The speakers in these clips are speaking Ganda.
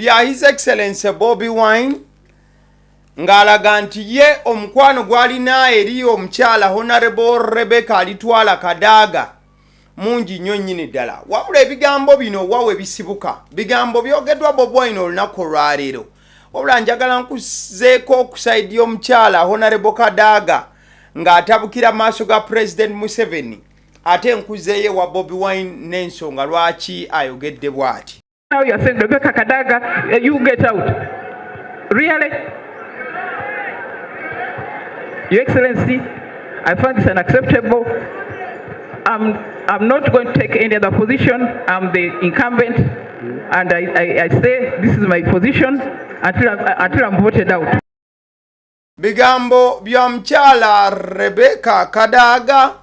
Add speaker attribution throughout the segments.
Speaker 1: bya His Excellency Bobi Wine ngalaga nti ye omukwano gwalina eri omukyala Honorable Rebecca Alitwala Kadaga mungi nnyo nnyini ddala. Wabula ebigambo bino wawe bisibuka bigambo byogeddwa Bobi Wine olunaku olwaleero. Wabula njagala nkuzeeko okusaidi omukyala Honorable Kadaga ng'atabukira maaso ga President Museveni ate nkuzeeye wa Bobi Wine n'ensonga lwaki ayogedde bw'ati.
Speaker 2: Now you are saying, Rebecca Kadaga, you get out. Really? Your Excellency, I find this unacceptable. I'm not going to take any other position. I'm the incumbent, and I say this is my position until I'm voted out.
Speaker 1: Bigambo bya mchala Rebecca Kadaga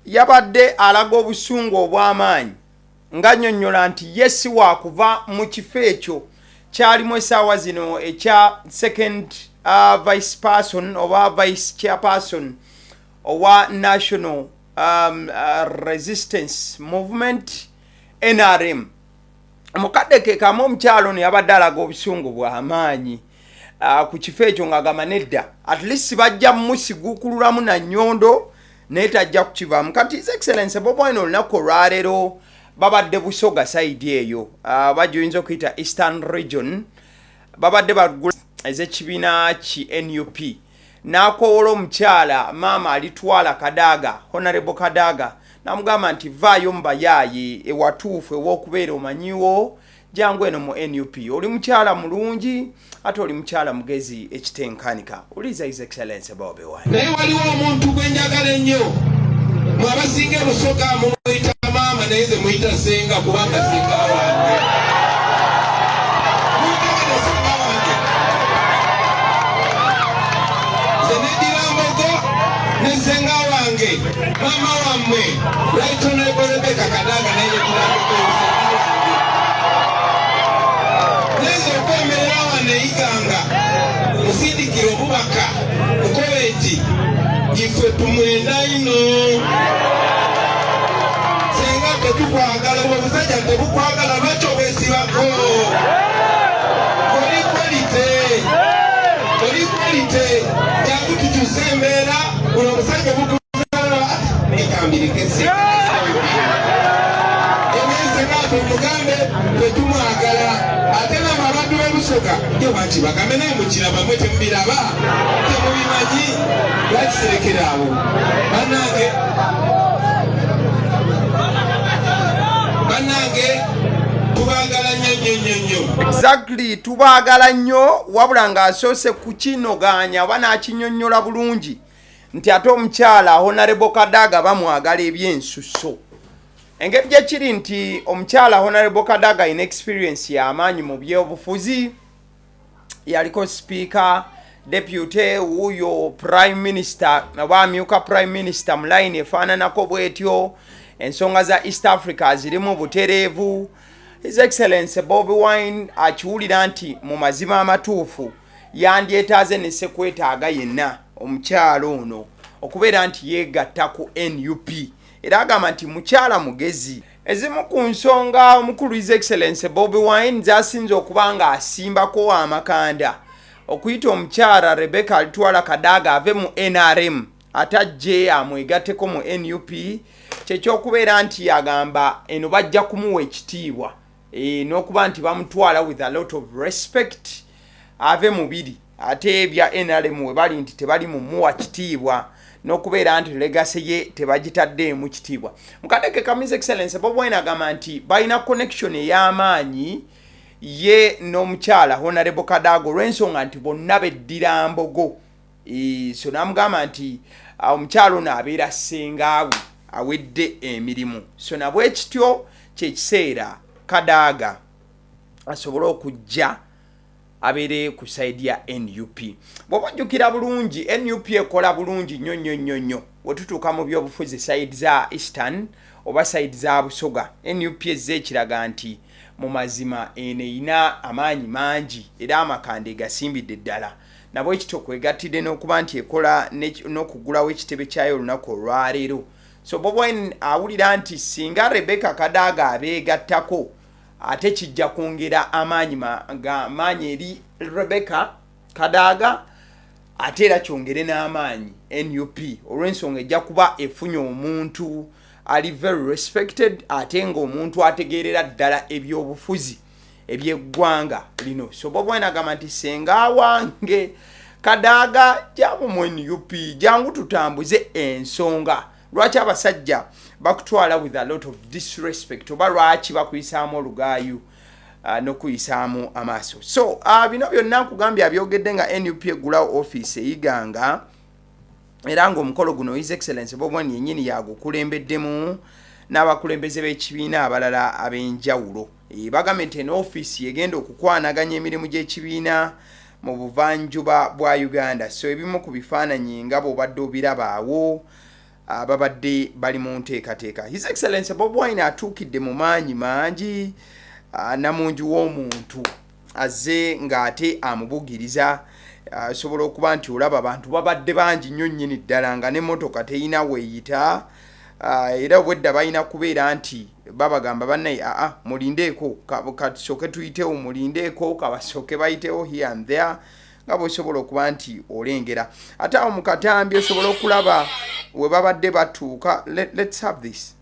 Speaker 1: yabadde alaga obusungu obw'amaanyi nga nnyonnyola nti yesi waakuva mu kifo ekyo kyalimu essaawa zino ekya second vice person oba vice chairperson owa National Resistance Movement NRM. Mukadde ke kamu omukyalo ono yabadde alaga obusungu bw'amaanyi ku kifo ekyo ng'agamba nedda at least bajja musiguukululamu na nnyondo naye tajja kukivaamu. Kati His Excellency Bobi Wine olunaku olwaleero babadde Busoga side eyo bajoyinza okuyita Eastern Region babadde bagula ez'ekibiina ki NUP n'akoowola omukyala maama Alitwala Kadaga Honorable Kadaga namugamba nti vaayo mubayaaye ewatuufu ew'okubeera omanyiwo jangu eno mu NUP oli mukyala mulungi ate oli mukyala mugezi ekitenkanika. Uliza His Excellency Bobi Wine.
Speaker 3: Naye waliwo omuntu gwe njagala ennyo mwabasinga Busoga mumuyita maama naye nze muyita senga kubanga senga wange. Nze neddira mbogo ne senga wange maama wammwe Right Honorable Rebecca Kadaga naye neddira mbogo neiganga musindikira obubaka mukobe nti ife tumwenda ino senga tetukwagala obusajja tebukwagala lwaki obwesibako olikwalite jangu tukyuse embeera buno omusajja bukuzala nekambirikese enesengafe mugambe tetumwagala ate n'ababaddu b'Ebusoga yo banki bagambe naye mukira bamwe temubiraba temubimanyi lwakiserekera awo bannange tubaagala nnyo.
Speaker 1: Exactly tubaagala nnyo wabula ng'asoose kukinoganya oba n'akinnyonnyola bulungi nti ate omukyala Honorable Kadaga bamwagala ebyensusso. Engeri gye kiri nti omukyala Honorable Kadaga in experience y'amaanyi mu byobufuzi yaliko speaker deputy wuyo prime minister oba amyuka prime minister mu line efaananako bwetyo ensonga za East Africa zirimu butereevu. His Excellency Bobi Wine akiwulira nti mu mazima amatuufu yandyetaaze ne sekwetaaga yenna omukyalo ono okubeera nti yeegatta ku NUP era agamba nti mukyala mugezi. Ezimu ku nsonga omukulu His Excellency Bobi Wine zasinze okuba nga asimbako amakanda okuyita omukyala Rebecca Alitwala Kadaga ave mu NRM atajje amwegatteko mu NUP kyekyokubeera nti agamba eno bajja kumuwa ekitiibwa n'okuba nti bamutwala with a lot of respect ave mubiri ate ebya NRM we bali nti tebali mumuwa kitiibwa n'okubeera nti legacy ye tebagitadde mu kitiibwa. Mukadeke ka His Excellency Bobi Wine agamba nti balina connection ey'amaanyi ye n'omukyala Honorable Kadaga olw'ensonga nti bonna beddira mbogo. So namugamba nti omukyala ono abeera ssengaawe awedde emirimu. So nabwe kityo kyekiseera Kadaga asobole okujja abere ku side ya NUP. Bw'obajjukira bulungi NUP ekola bulungi nnyo wetutuuka mu byobufuzi side za Eastern oba side za Busoga. NUP ezze ekiraga nti mu mazima eno erina amaanyi mangi era amakande gasimbidde ddala. Nabwe ekityo kwegattidde n'okuba nti ekola n'okugulawo ekitebe kyayo olunaku olwaleero. So Bobi Wine awulira nti singa Rebecca Kadaga abeegattako ate kijja kwongera amaanyi eri Rebecca Kadaga ate era kyongere n'amaanyi NUP olw'ensonga ejja kuba efunye omuntu ali very respected ate ng'omuntu ategeerera ddala ebyobufuzi ebyeggwanga lino. So Bobi Wine agamba nti senga wange Kadaga jangu mu NUP jangu tutambuze ensonga. Lwaki abasajja bakutwala with a lot of disrespect oba lwaki bakuyisaamu olugaayu n'okuyisaamu amaaso. So bino byonna nkugambye abyogedde nga NUP eggulawo office eyiganga era ng'omukolo guno His Excellency Bobi Wine yennyini yagukulembeddemu n'abakulembeze b'ekibiina abalala ab'enjawulo. Bagambye nti eno office yegenda okukwanaganya emirimu gy'ekibiina mu buvanjuba bwa Uganda. So ebimu ku bifaananyi nga bw'obadde obirabaawo babadde bali mu nteekateeka. His Excellency Bobi Wine atuukidde mu maanyi mangi namungi w'omuntu azze ng'ate amubugiriza asobola okuba nti olaba abantu babadde bangi nnyo nnyini ddala nga n'emmotoka teyina weeyita era obwedda balina kubeera nti babagamba bannaye mulindeeko kasooke tuyitewo mulindeeko kabasooke bayitewo here and there nga bw'osobola okuba nti olengera ate awo mu katambi osobola okulaba we babadde batuuka. Let's have this.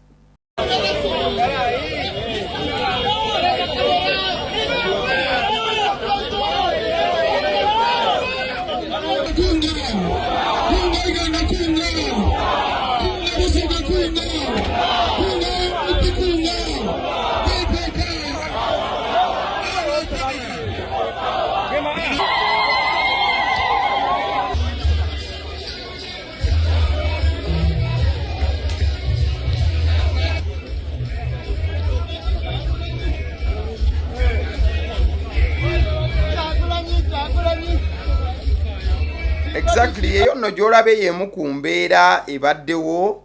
Speaker 1: Exactly, eyo nno gy'olabe y'emu ku mbeera ebaddewo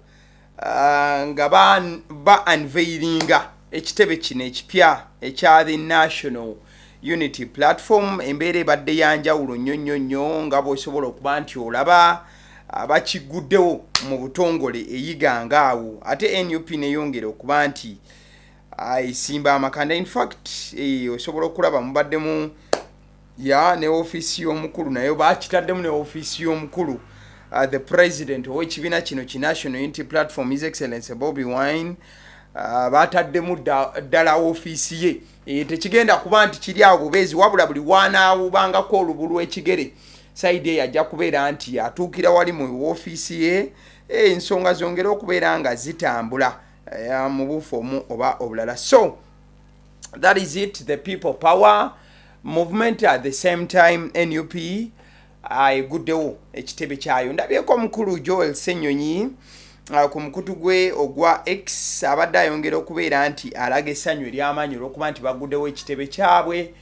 Speaker 1: nga ba unveilinga ekitebe kino ekipya ekya the National Unity Platform. Embeera ebadde yanjawulo nnyo nga bw'osobola okuba nti olaba bakiguddewo mu butongole eyiganga awo. Ate NUP neyongera okuba nti esimba amakanda. In fact osobola okulaba mubaddemu ne office y'omukulu nayo bakitaddemu ne office y'omukulu the president ow'ekibiina kino ki National Unity Platform His Excellency Bobi Wine bataddemu ddala office ye. Tekigenda kuba nti kiri awo bubeezi wabula buli wanaawubangako olubu lw'ekigere side ye ajja kubeera nti atuukira wali mu office ye ensonga zongera okubeera nga zitambula mu bufumu oba obulala. So that is it, the people power movement. At the same time NUP eguddewo ekitebe kyayo. Ndabyeko omukulu Joel Ssenyonyi ku mukutu gwe ogwa X abadde ayongera okubeera nti alaga essanyu ery'amaanyi olw'okuba nti baguddewo ekitebe kyabwe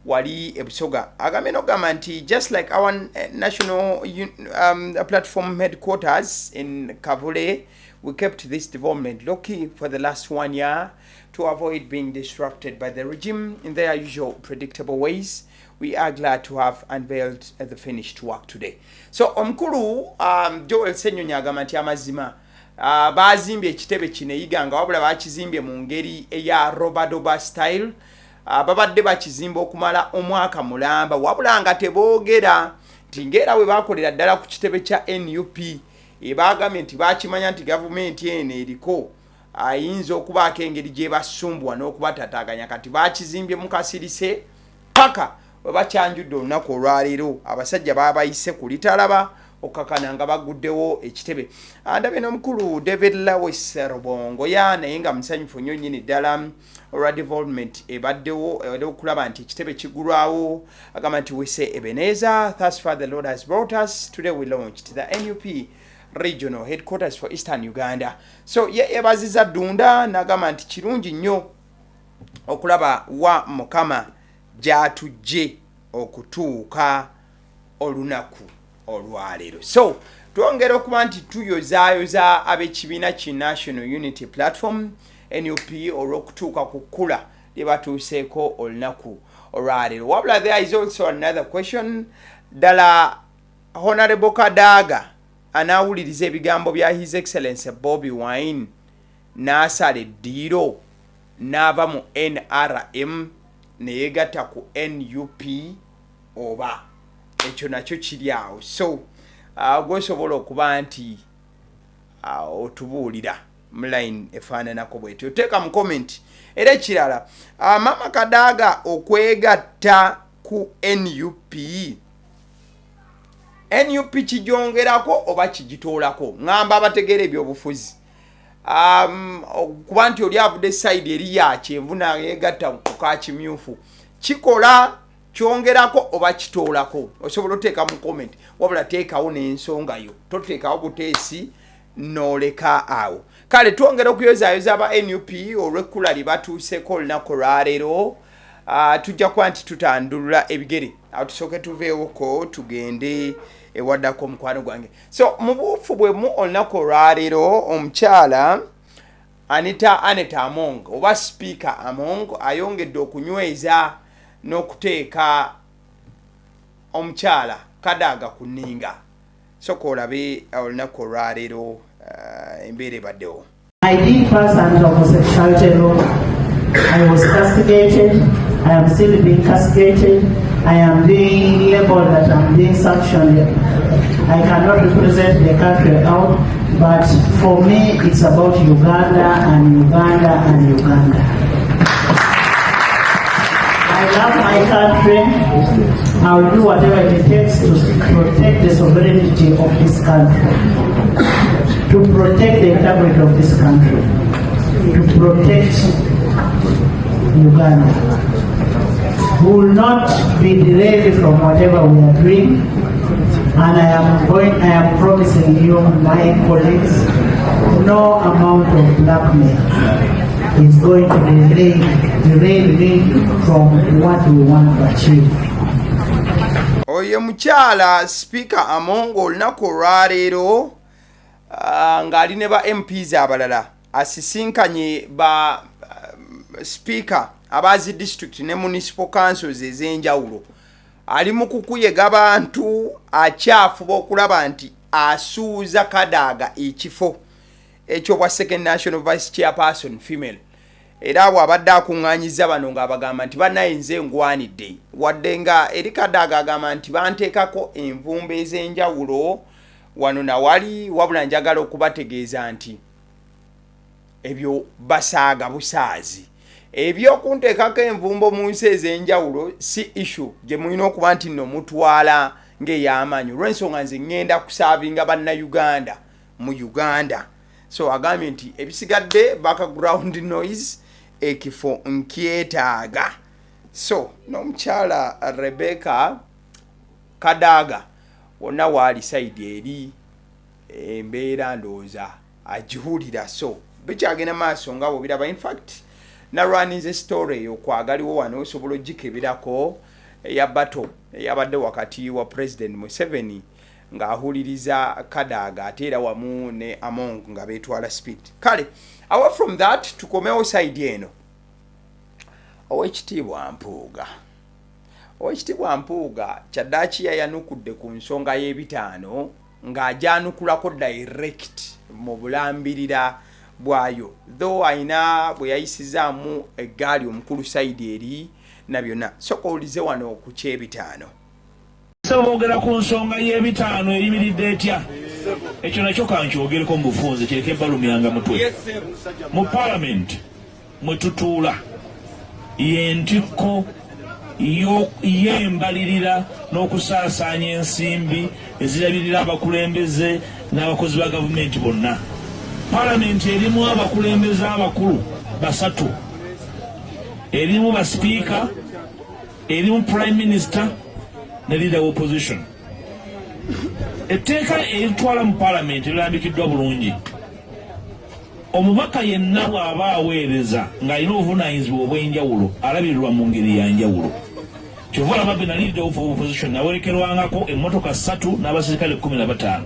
Speaker 1: wali ebusoga. Agambye n'okugamba nti just like our national platform headquarters in Kavule, we kept this development low-key for the last 1 year to avoid being disrupted by the regime in their usual predictable ways. We are glad to have unveiled the finished work today. So omukulu Joel Ssenyonyi agamba nti amazima bazimbye ekitebe kino eyiganga wabula bakizimbye mu ngeri eya robadoba style. Babadde bakizimba okumala omwaka mulamba wabula nga teboogera nti ngera we bakolera ddala ku kitebe kya NUP bagambye nti bakimanya nti gavumenti eno eriko ayinza okubaako engeri gye basumbwa n'okubatataganya kati bakizimbye mukasirise paka we bakyanjudde olunaku olwaleero abasajja babayise ku litalaba okakana nga baguddewo ekitebe. Ndabye n'omukulu David Lawes Rubongo naye nga musanyufu nnyo nnyini ddala olwa development ebaddewo okulaba nti ekitebe kigulwawo. Agamba nti we say Ebenezer, thus far the Lord has brought us. Today we launched the NUP regional headquarters for Eastern Uganda. So yebaziza Dunda n'agamba nti kirungi nnyo okulaba wa Mukama gy'atujje okutuuka olunaku olwaleero. So twongera okuba nti tuyozaayoza ab'ekibiina ki National Unity Platform NUP olw'okutuuka ku kkula lye batuuseeko olunaku olwaleero. Wabula there is also another question. Ddala Honorable Kadaga anaawuliriza ebigambo bya His Excellency Bobi Wine n'asala eddiiro n'ava mu NRM ne yegatta ku NUP oba ekyo nakyo kiri awo. So gwosobola okuba nti otubuulira mu line efaananako bwetyo, teeka mu comment. Era ekirala Mama Kadaga okwegatta ku NUP kijongerako oba kigitoolako? Ngamba abategeera ebyobufuzi kuba nti oli avudde side eri ya kyenvu nayegatta ku kakimyufu, kikola kyongerako oba kitoolako? Osobola oteeka mu comment, wabula teekawo n'ensonga yo, toteekawo buteesi n'oleka awo. Kale twongera okuyozaayoza aba NUP olw'ekkula lye batuuseeko olunaku olwaleero. Tujja kuba nti tutandulula ebigere, awo tusooke tuveewoko tugende ewaddako omukwano gwange. So mu buufu bwemu olunaku olwaleero omukyala Aneta Among oba Speaker Among ayongedde okunyweza n'okuteeka omukyala Kadaga ku nninga. Soka olabe olunaku olwaleero embeera ebaddewo.
Speaker 4: I did pass under homosexuality law. I was castigated. I am still being castigated. I am being labeled that I'm being sanctioned. I cannot represent the country out, but for me it's about Uganda and Uganda and Uganda. I love my country. I will do whatever it takes to protect the sovereignty of this country, to protect the integrity of this country, to protect Uganda. We will not be derailed from whatever we are doing, and I am promising you, my colleagues, no amount of blackmail is going to derail me from what we want to achieve.
Speaker 1: Oyo mukyala Speaker Among olunaku olwaleero ng'ali ne ba MPs abalala asisinkanye ba Speaker abazi district ne municipal councils ez'enjawulo, ali mu kukuyega bantu akyafuba okulaba nti asuuza Kadaga ekifo ekyobwa second national vice chairperson female. Era bw'abadde akuŋŋaanyiza bano ng'abagamba nti bannaye nze ngwanidde, wadde nga eri Kadaga agamba nti banteekako envumbo ez'enjawulo wano na wali, wabula njagala okubategeeza nti ebyo basaaga busaazi. Ebyokunteekako envumbo mu nsi ez'enjawulo si issue gye mulina okuba nti nno mutwala ng'ey'amaanyi, olw'ensonga nze ŋŋenda kusaavinga bannayuganda mu Uganda. So agambye nti ebisigadde background noise ekifo nkyetaaga. So n'omukyala Rebecca Kadaga wonna waali side eri embeera ndowooza agihulira. So bikyagenda maaso nga bw'obiraba. In fact narwaninze story eyo kwagaliwo wano osobola ogikebirako eya battle eyabadde wakati wa President Museveni ng'ahuliriza Kadaga ate era wamu ne Among nga beetwala speed. Kale away from that tukomewo side eno. Oweekitiibwa Mpuuga kyaddaaki yayanukudde ku nsonga y'ebitaano ng'ajyanukulako direct mu bulambirira bwayo, though ayina bwe yayisizaamu eggaali omukulu side eri na byonna. Soka owulize wano ku ky'ebitaano.
Speaker 5: Boogera ku nsonga y'ebitaano eyimiridde etya, ekyo nakyo kankyogereko mu bufunze kireke balumyanga mutwe. Mu Parliament mwe tutuula y'entikko y'embalirira n'okusaasaanya ensimbi ezirabirira abakulembeze n'abakozi ba gavumenti bonna. Parliament erimu abakulembeze abakulu basatu, erimu ba speaker, erimu prime minister ne leader of opposition. Etteeka eritwala mu Parliament lirambikiddwa bulungi. Omubaka yenna bw'aba aweereza ng'alina obuvunaanyizibwa obw'enjawulo alabirirwa mu ngeri ya njawulo. Kyova olaba be na leader of opposition nawerekerwangako emmotoka 3 n'abasirikale 15.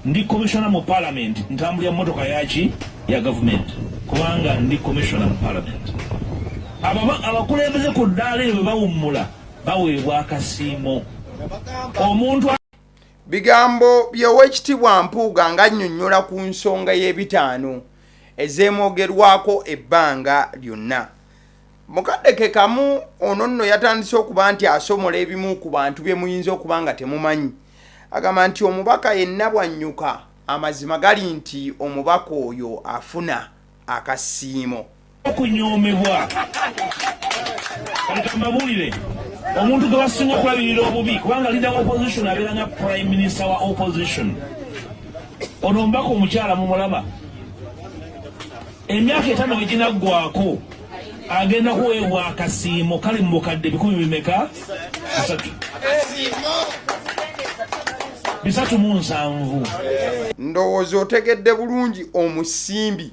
Speaker 5: Ndi commissioner mu Parliament ntambulira mmotoka yaki ya government kubanga ndi commissioner mu Parliament. Abakulembeze ku ddaala eyo bwe bawummula baweebwa akasiimo. Omuntu bigambo by'Oweekitiibwa Mpuuga ng'annyonnyola ku nsonga y'ebitaano
Speaker 1: ezeemwogerwako ebbanga lyonna. Mukadde ke kamu ono nno yatandise okuba nti asomola ebimu ku bantu bye muyinza okuba nga temumanyi. Agamba nti omubaka yenna bwannyuka amazima gali nti omubaka oyo afuna akasiimo.
Speaker 5: Okunyomebwa kambabulire omuntu gwe basinga okulabirira obubi kubanga leader wa opposition abeera nga prime minister wa opposition. Ono omubaka omukyala mumulaba emyaka 5 bwe ginaggwako agenda kuweebwa akasiimo kali mu bukadde 337.
Speaker 1: Ndowooza otegedde bulungi omusimbi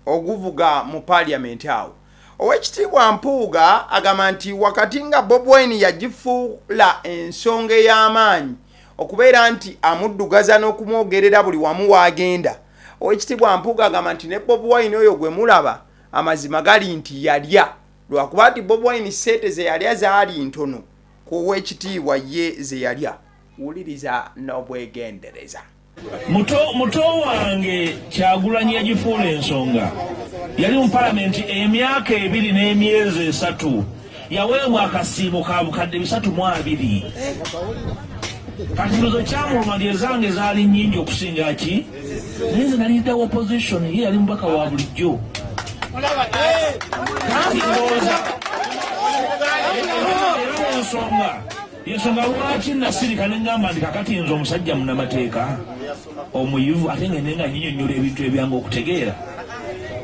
Speaker 1: oguvuga mu Parliament awo. Owekitiibwa Mpuuga agamba nti wakati nga Bobi Wine yagifuula ensonga ey'amaanyi okubeera nti amuddugaza n'okumwogerera buli wamu w'agenda. Owekitiibwa Mpuuga agamba nti ne Bobi Wine oyo gwe mulaba amazima gali nti yalya lwakuba nti Bobi Wine ssente ze yalya zaali ntono ku owekitiibwa ye ze yalya. Wuliriza n'obwegendereza.
Speaker 5: Muto wange Kyagulanyi yagifuula ensonga yali mu Parliament emyaka 2 n'emyezi 3 yaweebwa akasiimo ka bukadde 320. Kati ndozo kyamuluma lyezange zaali nnyingi okusinga ki naye nze nali leader wa opposition ye yali mubaka wa bulijjo. Kati ndowooza ensonga lwaki nasirika ne ngamba nti kakati nze omusajja munnamateeka omuyivu ate nga nenga nyinyonnyola ebintu ebyanga okutegeera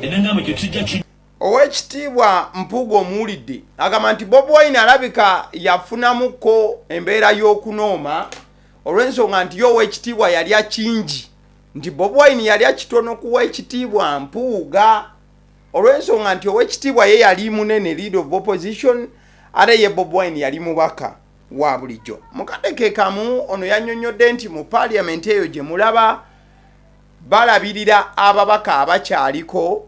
Speaker 5: enengamba ekyo kijja ki.
Speaker 1: Owekitiibwa Mpuuga omuwulidde agamba nti Bobi Wine alabika yafunamuko embeera y'okunooma olw'ensonga nti yo owekitiibwa yalya kingi nti Bobi Wine yalya kitono ku Owekitiibwa Mpuuga olw'ensonga nti Owekitiibwa ye yali munene leader of opposition ate ye Bobi Wine yali mubaka wa bulijjo. Mukadde ke kamu ono yannyonnyodde nti mu Parliament eyo gye mulaba balabirira ababaka abakyaliko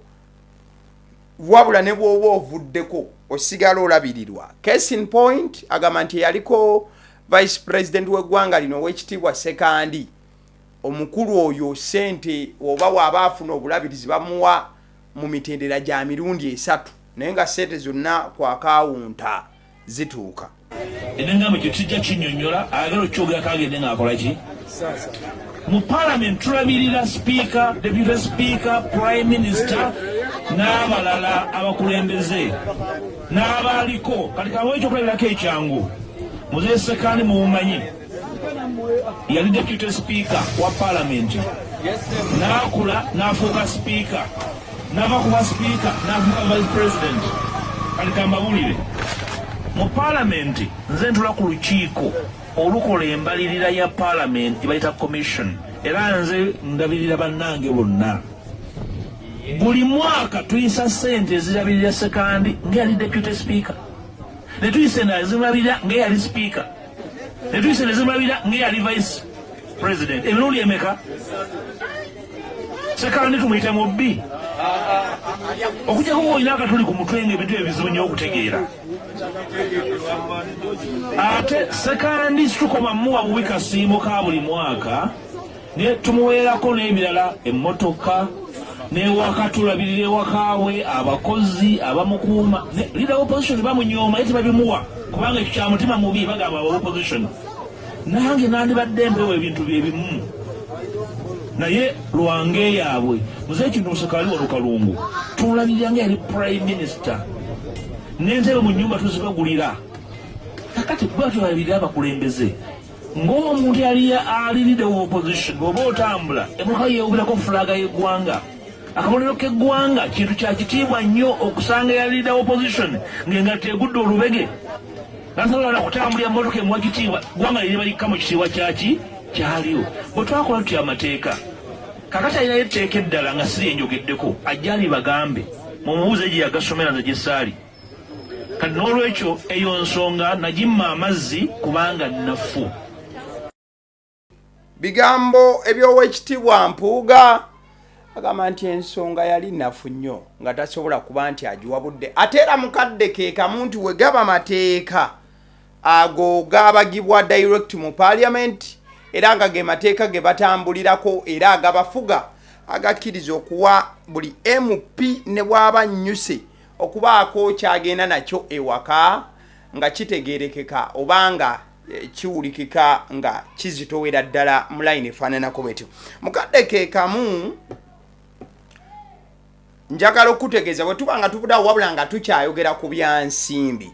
Speaker 1: wabula ne bw'oba ovuddeko osigala olabirirwa. Case in point agamba nti yaliko Vice President w'eggwanga lino Owekitiibwa Sekandi omukulu oyo ssente oba waba afuna obulabirizi bamuwa mu mitendera gya mirundi 3 naye nga ssente zonna kwakawunta zituuka.
Speaker 5: Enengamba ekyo kijja kinnyonnyola ayagala okukyogera kagende ng'akola ki mu Parliament. Tulabirira Speaker, Deputy Speaker, Prime Minister n'abalala abakulembeze n'abaaliko. Kati kawe ekyokulabirako ekyangu Mzee Sekandi mumanyi yali Deputy Speaker wa Parliament n'akula n'afuuka Speaker n'ava kuba Speaker n'afuuka Vice President. Kati kambabulire mu Parliament nze ntula ku lukiiko olukola embalirira ya Parliament bayita commission era nze ndabirira bannange bonna. Buli mwaka tuyisa ssente ezirabirira Sekandi ng'eyali Deputy Speaker, ne tuyisa ezirabirira ng'eyali Speaker, ne tuyisa ezirabirira ng'eyali Vice President. Emirundi emeka Sekandi tumuyita mubbi okujjako woolina akatuli ku mutwe ng'ebintu ebizibu nnyo okutegeera. Ate Sekandi situkoma muwa buwi kasiimo ka buli mwaka ne tumuweerako n'ebirala emmotoka n'ewaka tulabirira ewakaawe abakozi abamukuuma. Leader wa opposition bamunyooma ye tebabimuwa kubanga ekyo kya mutima mubi bagamba aba opposition. Nange nandibadde mpewo ebintu bye bimu naye lwange yaabwe muze ekintu Sekandi wano kalungu tulabirira nga yali Prime Minister n'entebe mu nnyumba tuzibagulira. Kakati bwe tulabirira abakulembeze ng'omuntu yali ali leader wa opposition bw'oba otambula emotoka yeewubirako fulaga y'eggwanga. Akabonero k'eggwanga kintu kya kitiibwa nnyo okusanga ya leader wa opposition ng'engatta egudde olubege nasobola kutambulira emmotoka emuwa kitiibwa ggwanga liri balikka mu kitiibwa kyaki kyaliwo. Bwe twakola tutya amateeka kakati alinayo etteeka eddala nga siri enjogeddeko ajjali bagambe mumubuuze gye yagasomera nze gye saali. Kati n'olwekyo eyo nsonga nagimma amazzi kubanga nnafu.
Speaker 1: Bigambo eby'Owekitiibwa Mpuuga agamba nti ensonga yali nnafu nnyo nga tasobola kuba nti agiwabudde. Ate era mukadde ke kamu nti we gaba mateeka ago gaabagibwa direct mu Parliament era nga ge mateeka ge batambulirako era agabafuga agakkiriza okuwa buli MP ne bw'aba nnyuse okubaako kyagenda nakyo ewaka nga kitegeerekeka obanga kiwulikika nga kizitowera ddala mu line efaananako bwetyo. Mukadde ke kamu njagala okutegeeza bwe tuba nga tuvuddawo wabula nga tukyayogera ku bya nsimbi.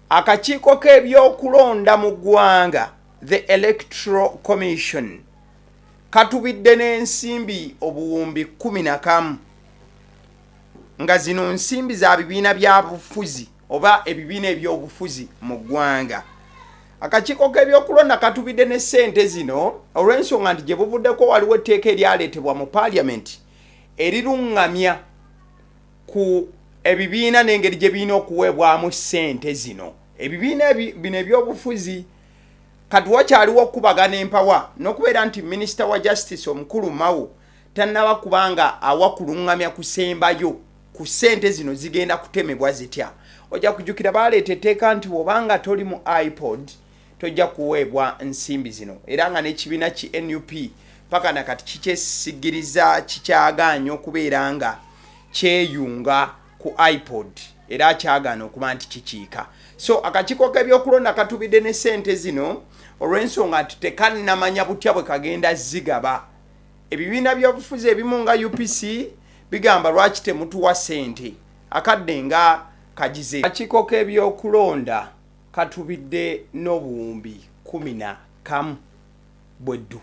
Speaker 1: Akakiiko k'ebyokulonda mu ggwanga the Electoral Commission katubidde n'ensimbi obuwumbi 11 nga zino nsimbi za bibiina bya bufuzi oba ebibiina ebyobufuzi mu ggwanga. Akakiiko k'ebyokulonda katubidde ne ssente zino olw'ensonga nti gye buvuddeko waliwo etteeka eryaleetebwa mu Parliament eriruŋŋamya ku ebibiina n'engeri gye birina okuweebwamu ssente zino. Ebibiina bino ebyobufuzi kati wakyaliwo okubagana empawa n'okubeera nti minisita wa justice omukulu Mawo tannaba kubanga awa kuluŋŋamya kusembayo ku ssente zino zigenda kutemebwa zitya. Ojja kujjukira baleeta etteeka nti bw'obanga toli mu iPod tojja kuweebwa nsimbi zino, era nga n'ekibiina ki NUP paka nakati kikyesigiriza kikyagaanya okubeera nga kyeyunga ku iPod era kyagaana okuba nti kikiika. So akakiiko k'ebyokulonda katubidde ne ssente zino olw'ensonga nti tekannamanya butya bwe kagenda zigaba. Ebibiina by'obufuzi ebimu nga UPC bigamba lwaki temutuwa ssente akadde nga kagize. Akakiiko k'ebyokulonda katubidde n'obuwumbi 11 bweddu.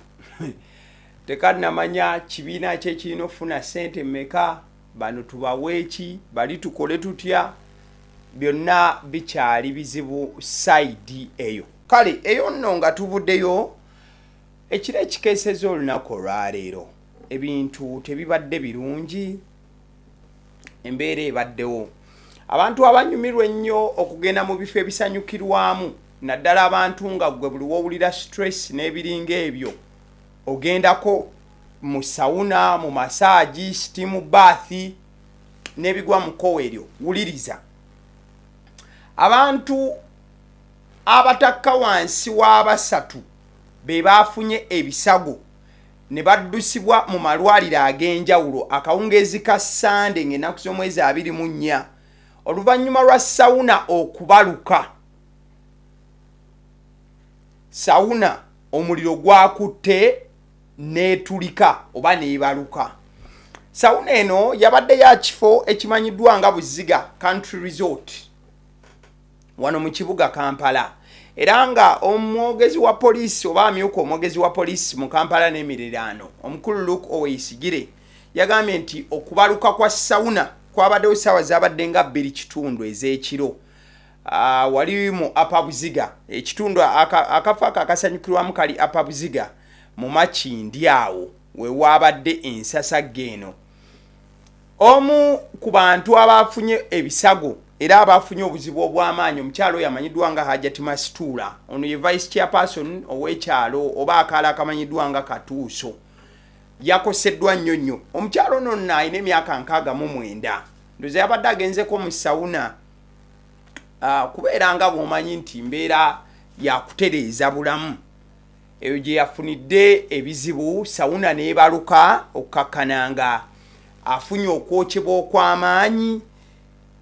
Speaker 1: Tekannamanya kibiina kye kirina okufuna ssente mmeka, bano tubaweeki, bali tukole tutya, byonna bikyali bizibu saidi eyo. Kale eyo nno nga tuvuddeyo ekiro ekikeeseza olunaku olwaleero ebintu tebibadde birungi, embeera ebaddewo. Abantu abanyumirwa ennyo okugenda mu bifo ebisanyukirwamu naddala abantu nga gwe buli wowulira stress n'ebiringa ebyo ogendako mu sauna, mu masaagi, steam bath n'ebigwa mu kkowe eryo. Wuliriza, abantu abatakka wansi wa 3 be baafunye ebisago ne baddusibwa mu malwaliro ag'enjawulo akawungeezi ka Sande ng'ennaku z'omwezi 24 oluvannyuma lwa sauna okubaluka. Sauna omuliro gwakutte n'etulika oba n'ebaluka. Sauna eno yabadde ya kifo ekimanyiddwa nga Buziga Country Resort wano mu kibuga Kampala, era nga omwogezi wa poliisi oba amyuka omwogezi wa poliisi mu Kampala n'emiriraano omukulu Luke Oweyesigire yagambye nti okubaluka kwa sauna kwabaddewo ssaawa zabadde nga 2 ez'ekiro. Wali mu Upper Buziga, ekitundu akafo akasanyukirwamu kali Upper Buziga mu Makindi awo we wabadde ensasagge eno. Omu ku bantu abafunye ebisago era abafunye obuzibu obw'amaanyi omukyalo oyo amanyiddwa nga Hajati Masituula, ono ye vice chairperson ow'ekyalo oba akaala akamanyiddwa nga Katuuso, yakoseddwa nnyo. Omukyalo ono nno alina emyaka 69, ndoza yabadde agenzeko mu sauna kubeera nga bw'omanyi nti mbeera yakutereeza bulamu. Eyo gye yafunidde ebizibu, sauna n'ebaluka okukkakkana nga afunye okwokyebwa okw'amaanyi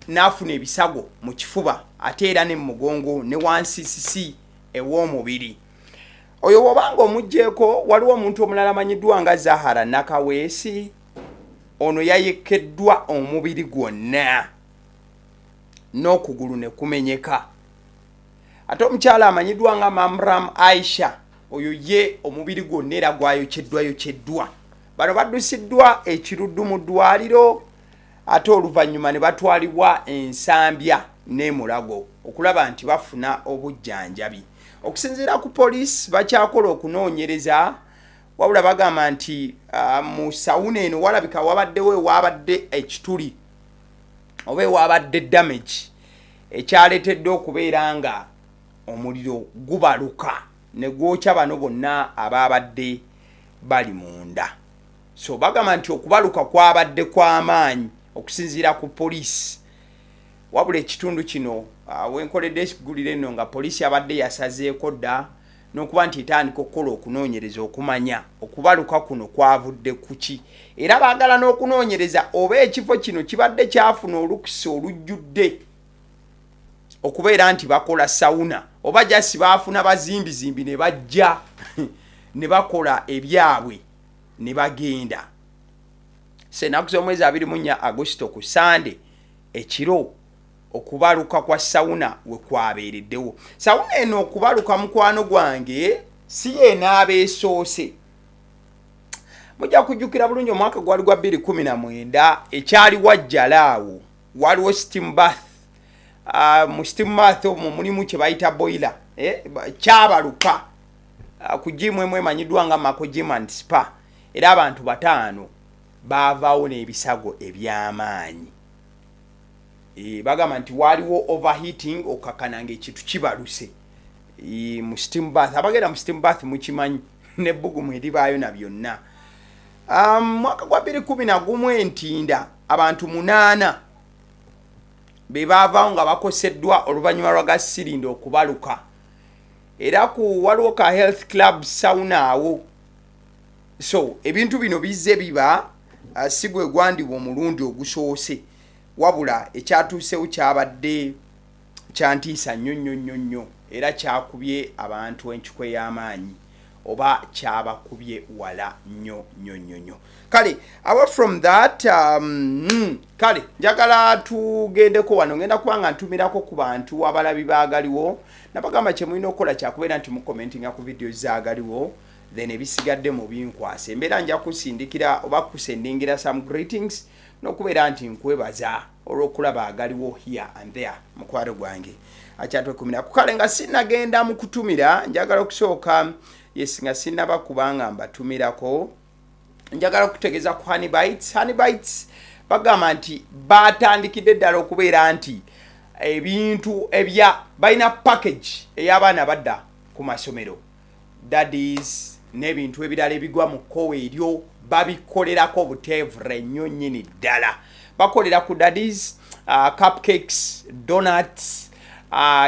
Speaker 1: n'afuna ebisago mu kifuba ate era ne mu mugongo ne wansisisi ew'omubiri. Oyo bw'obanga omugjeeko waliwo omuntu omulala amanyiddwa nga Zahara Nakaweesi, ono yayekkeddwa omubiri gwonna n'okugulu ne kumenyeka. Ate omukyala amanyiddwa nga Mamram Aisha, oyo ye omubiri gwonna era gwayokyeddwa. Bano baddusiddwa ekiruddu mu ddwaliro ate oluvannyuma ne batwalibwa ensambya n'emulago okulaba nti bafuna obujjanjabi. Okusinziira ku poliisi bakyakola okunoonyereza, wabula bagamba nti mu sauna eno walabika wabaddewo ewabadde ekituli oba ewabadde damage ekyaleetedde okubeera nga omuliro gubaluka ne gwokya bano bonna ababadde bali munda. So bagamba nti okubaluka kwabadde kw'amaanyi okusinziira ku poliisi, wabula ekitundu kino wenkoledde ekigulire nno nga poliisi abadde yasazeeko dda n'okuba nti etandika okukola okunoonyereza okumanya okubaluka kuno kwavudde kuki era baagala n'okunoonyereza oba ekifo kino kibadde kyafuna olukisa olujjudde okubeera nti bakola sawuna oba jasi baafuna bazimbizimbi ne bajja ne bakola ebyabwe ne bagenda senaku z'omwezi 24 Agosto ku Sande ekiro okubaluka kwa sawuna we kwabeereddewo. Sawuna eno okubaluka mukwano gwange si yeena abeesoose. Mujja kujjukira bulungi omwaka gwali gwa 2019 ekyali wajjalaawo waliwo steam bath. Mu steam bath omwo mulimu kye bayita boiler kyabaluka ku jimu emwe emanyiddwa nga Mako Gym and Spa era abantu 5 baavaawo n'ebisago eby'amaanyi. Bagamba nti waliwo overheating okakananga ekintu kibaluse mu steam bath. Abagenda mu steam bath mukimanyi n'ebbugumu eribaayo na byonna. Mwaka gwa 2011 Ntinda abantu 8 be baavaawo nga bakoseddwa oluvannyuma lwa gasirinde okubaluka era ku waliwo ka health club sauna awo. So ebintu bino bizze biba si gwe gwandibwa omulundi ogusoose wabula ekyatuusewo kyabadde kyantiisa nnyo era kyakubye abantu enkikwe y'amaanyi oba kyabakubye wala nnyo. Kale apart from that kale njagala tugendeko wano ngenda kubanga ntumirako ku bantu abalabi baagaliwo nabagamba kye mulina okukola kyakubeera nti mukomentinga ku videos zaagaliwo then ebisigadde mu binkwase embeera nja kusindikira oba kusendingira some greetings n'okubeera nti nkwebaza olw'okulaba agaliwo here and there mukwano gwange akyatwekumira kukale nga sinagenda mu kutumira njagala okusooka yes nga sinaba kubanga mbatumirako njagala okutegeeza ku Honey Bites bagamba nti batandikidde ddala okubeera nti ebintu ebya balina package ey'abaana badda ku masomero that is n'ebintu ebirala ebigwa mu kkowe eryo babikolerako buteevure nnyo nnyini ddala bakolera ku daddies cupcakes donuts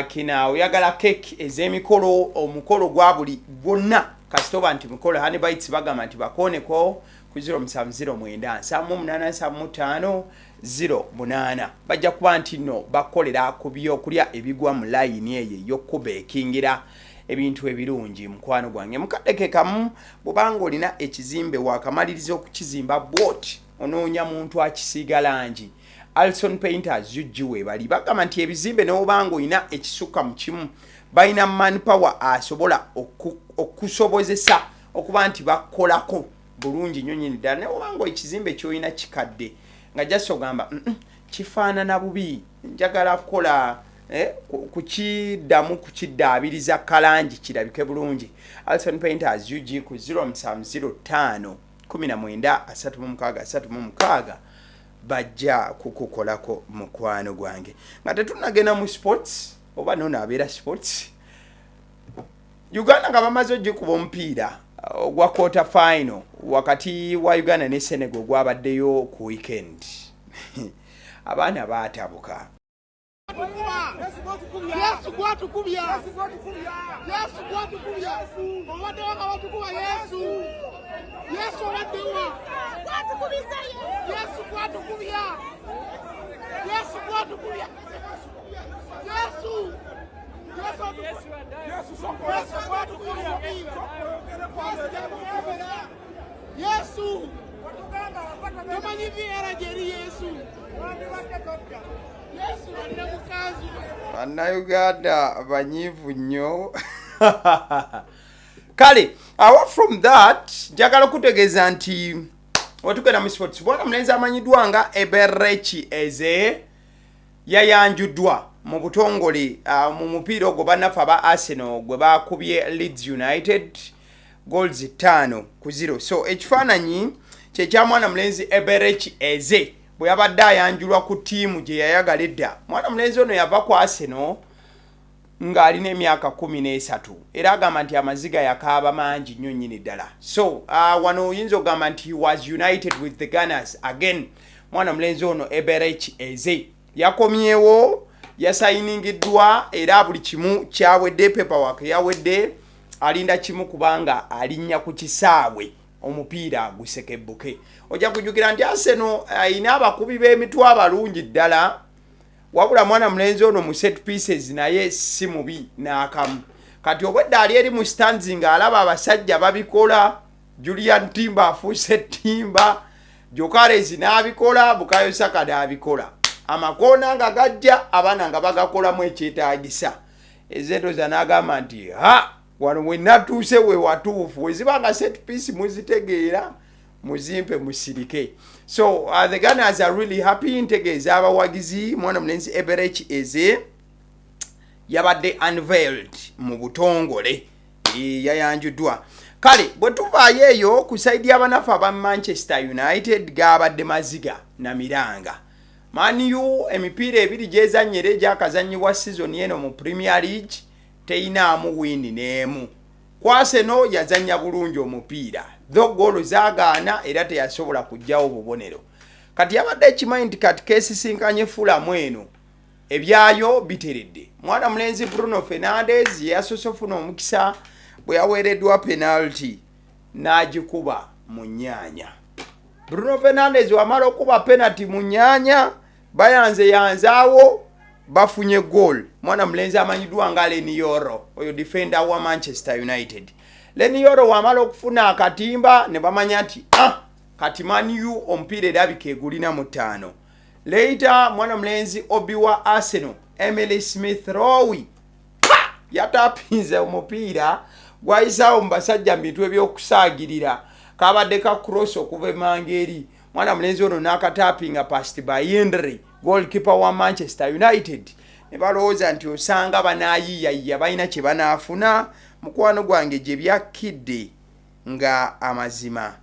Speaker 1: kina oyagala cake ez'emikolo omukolo gwa buli gwonna kasitoba nti mukolo Honey Bites bagamba nti bakooneko ku 0709 bajja kuba nti no bakolera ku byokulya ebigwa mu layini eyo y'okubeekingira ebintu ebirungi mukwano gwange mukaddeke kamu bw'obanga olina ekizimbe wakamaliriza okukizimba bwoti onoonya muntu akisiiga langi Alson Painters jujjiwe bali bagamba nti ebizimbe n'obanga olina ekisukka mu kimu balina manpower asobola okusobozesa okuba nti bakolako bulungi nnyo nnyini ddala n'obanga ekizimbe ky'olina kikadde nga jjasa ogamba kifaanana bubi njagala kukola kukiddamu kukiddaabiriza kalangi kirabike bulungi Alson Painters UG ku 0705 1936 bajja kukukolako mukwano gwange nga tetunagenda mu sports oba nono abeera sports Uganda nga bamaze ogikuba omupiira ogwa quarter final wakati wa Uganda ne Senegal gwabaddeyo ku weekend abaana baatabuka
Speaker 6: Yesu gwatukubya obadde waka watukuba Yesu obaddewa Yesu gwatukubya Yesu tomanyi viera gyeri Yesu
Speaker 1: Bannayuganda banyiivu nnyo. Kale away from that njagala okutegeeza nti watugenda mu sports bwana mulenzi amanyiddwa nga Eberechi Eze yayanjuddwa mu butongole mu mupiira ogwo bannafu aba Arsenal gwe bakubye Leeds United goals 5-0. So ekifaananyi kye kya mwana mulenzi Eberechi Eze bwe yabadde ayanjulwa ku ttiimu gye yayagala edda. Mwana mulenzi ono yava ku Arsenal ng'alina emyaka 13 era agamba nti amaziga yakaaba mangi nnyo nnyini ddala. So wano oyinza okugamba nti he was united with the Gunners again. Mwana mulenzi ono Eberechi Eze yakomyewo yasayiningiddwa era buli kimu kyawedde paperwork yawedde alinda kimu kubanga alinnya ku kisaawe omupiira gusekebbuke. Ojja kujjukira nti Arsenal ayina abakubi b'emitwe abalungi ddala, wabula mwana mulenzi ono mu set pieces naye si mubi n'akamu. Kati obwedda ali eri mu stands ng'alaba abasajja babikola, Julian Timber afuuse Timber, Jokares n'abikola, Bukayo Saka n'abikola. Amakoona nga gajja abaana nga bagakolamu ekyetaagisa. Ezendoza n'agamba nti wano we natuuse we watuufu, we ziba nga set piece muzitegeera muzimpe musirike. So the Gunners are really happy. Ntegeeza abawagizi mwana mulenzi Eberechi Eze yabadde unveiled mu butongole yayanjuddwa. Kale bwe tuvaayo eyo ku side y'abanafu aba Manchester United gabadde maziga na miranga. Man U emipiira ebiri gyezannyira gyakazannyibwa season eno mu Premier League teinaamu win n'emu. Kwaseno yazannya bulungi omupiira, tho goolo zaagaana era teyasobola kujjawo bubonero. Kati yabadde ekimanyi nti kati keesisinkanye Fulham eno ebyayo biteredde. Mwana mulenzi Bruno Fernandes yasoose ofuna omukisa bwe yaweereddwa penalty n'agikuba mu nnyanja. Bruno Fernandes wamala okuba penalty mu nnyanja bayanzaawo bafunye goal. Mwana mulenzi amanyiddwa nga Leni Yoro, oyo defender wa Manchester United. Leni Yoro wamala okufuna akatimba ne bamanya nti kati Man U omupiira erabika egulina mu 5. Later mwana mulenzi Obi wa Arsenal Emily Smith Rowe yatapinze omupiira gwayisaawo mu basajja mu mitwe by'okusaagirira, kabadde ka cross okuva emangeri. Mwana mulenzi ono n'akatapinga past by Henry, goalkeeper wa Manchester United. Ne balowooza nti osanga banaayiyayiya balina kye banaafuna. Mukwano gwange gye byakkidde nga amazima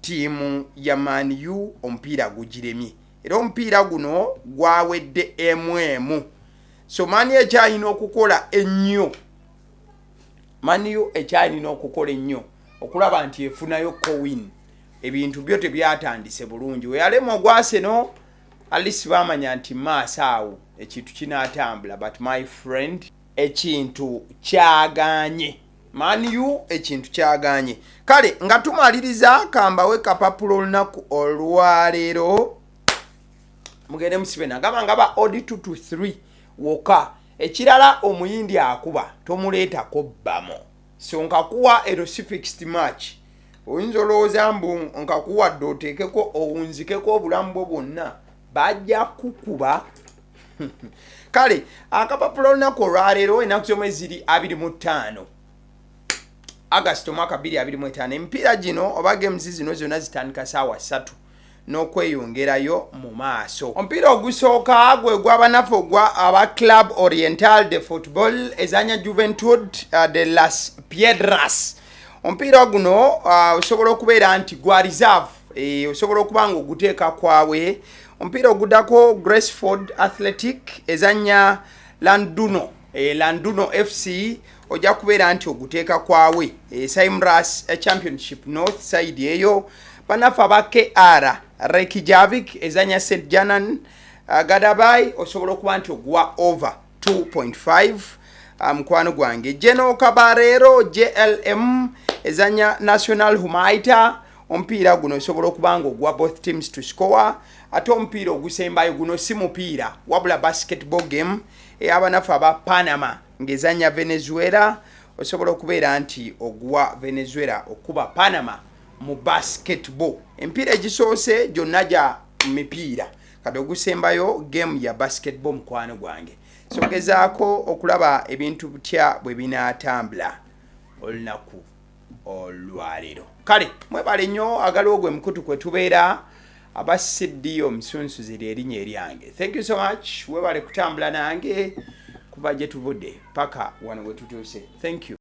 Speaker 1: ttiimu ya Man U omupiira gugiremye, era omupiira guno gwawedde emu. So Man U ekyalina okukola ennyo, Man U ekyalina okukola ennyo okulaba nti efunayo co-win. Ebintu byo tebyatandise bulungi. We yalema ogwaseno alisi bamanya nti maaso awo ekintu kinaatambula, but my friend ekintu kyaganye. Man U ekintu kyaganye. Kale nga tumaliriza kambawe kapapulo olunaku olwaleero mugende musibe nagamba ngaba odi 2-3 woka. Ekirala omuyindi akuba tomuleetako bbamo. So nkakuwa ero si fixed match. Oyinza olowooza mbu nkakuwadde oteekeko owunzikeko obulamu bwo bwonna bajja kukuba. Kale akapapulo olunaku olwaleero ennaku zomwezi ziri 25 August omwaka 2025. Emipiira gino oba games zino zonna zitandika saawa 3 n'okweyongerayo mu maaso. Omupiira ogusooka gwe gw'abanafu gwa aba Club Oriental de Football ezanya Juventud de las Piedras. Omupiira guno osobola okubeera nti gwa reserve, osobola okuba nga oguteeka kwawe. Omupiira oguddako Graceford Athletic ezanya Landuno FC ojja kubeera nti oguteeka kwawe. Cyprus Championship North side eyo. Banafu aba KR Reykjavik ezanya St Janan Gadabai osobola okuba nti ogwa over 2.5. Mukwano gwange Geno Cabarero JLM ezanya National Humaita. Omupiira guno osobola okuba nga ogwa both teams to score. Ate omupiira ogusembayo guno si mupiira wabula basketball game ey'abanafu aba Panama ngezanya Venezuela. Osobola okubeera nti ogwa Venezuela okuba Panama mu basketball. Empiira egisoose gyonna gya mipiira, kati ogusembayo game ya basketball mukwano gwange. So gezaako okulaba ebintu bitya bwe binaatambula olunaku olwaleero. Kale mwebale nnyo AGALIWO gwe mukutu kwe tubeera abasiddiyo omusunsu ziri erinnya eryange. Thank you so much. Webale kutambula nange kuva gye tuvudde paka wano we tutuuse. Thank you.